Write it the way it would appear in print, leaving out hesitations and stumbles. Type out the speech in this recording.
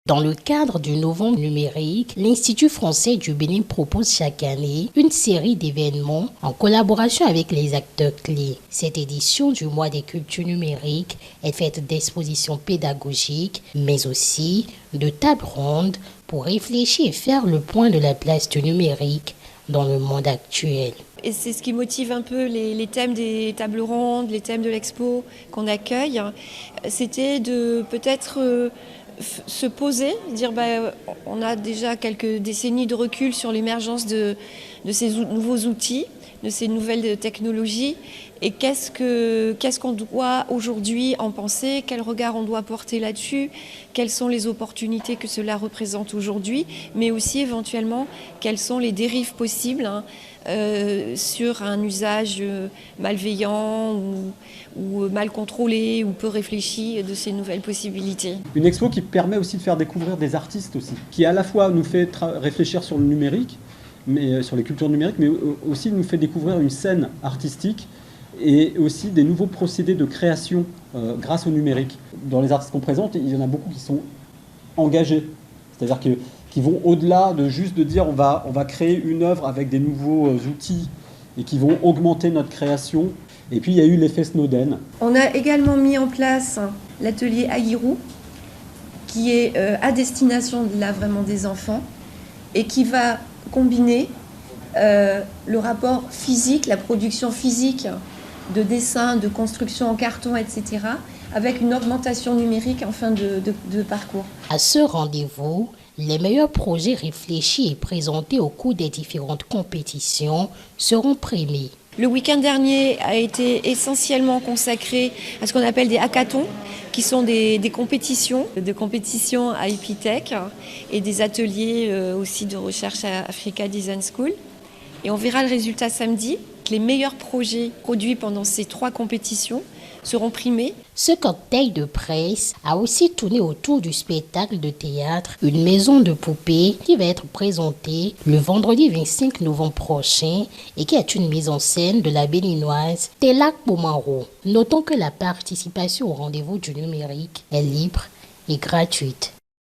Dans le cadre du Novembre numérique, l'Institut français du Bénin propose chaque année une série d'événements en collaboration avec les acteurs clés. Cette édition du mois des cultures numériques est faite d'expositions pédagogiques, mais aussi de tables rondes pour réfléchir et faire le point de la place du numérique dans le monde actuel. Et c'est ce qui motive un peu les thèmes des tables rondes, les thèmes de l'expo qu'on accueille. C'était de peut-être se poser, dire on a déjà quelques décennies de recul sur l'émergence de ces nouveaux outils, de ces nouvelles technologies, et qu'est-ce qu'on doit aujourd'hui en penser, quel regard on doit porter là-dessus, quelles sont les opportunités que cela représente aujourd'hui, mais aussi éventuellement quelles sont les dérives possibles sur un usage malveillant ou mal contrôlé ou peu réfléchi de ces nouvelles possibilités. Une expo qui permet aussi de faire découvrir des artistes aussi, qui à la fois nous fait réfléchir sur le numérique, mais sur les cultures numériques, mais aussi nous fait découvrir une scène artistique et aussi des nouveaux procédés de création grâce au numérique. Dans les artistes qu'on présente, il y en a beaucoup qui sont engagés, c'est-à-dire qui vont au-delà de juste de dire on va créer une œuvre avec des nouveaux outils et qui vont augmenter notre création. Et puis il y a eu l'effet Snowden. On a également mis en place l'atelier Agirou, qui est à destination vraiment des enfants et qui va combiner le rapport physique, la production physique de dessins, de construction en carton, etc., avec une augmentation numérique en fin de parcours. À ce rendez-vous, les meilleurs projets réfléchis et présentés au cours des différentes compétitions seront primés. Le week-end dernier a été essentiellement consacré à ce qu'on appelle des hackathons, qui sont des compétitions à Epitech et des ateliers aussi de recherche à Africa Design School. Et on verra le résultat samedi. Les meilleurs projets produits pendant ces 3 compétitions seront primés. Ce cocktail de presse a aussi tourné autour du spectacle de théâtre Une maison de poupées qui va être présenté le vendredi 25 novembre prochain et qui est une mise en scène de la béninoise Telak Bomaro. Notons que la participation au rendez-vous du numérique est libre et gratuite.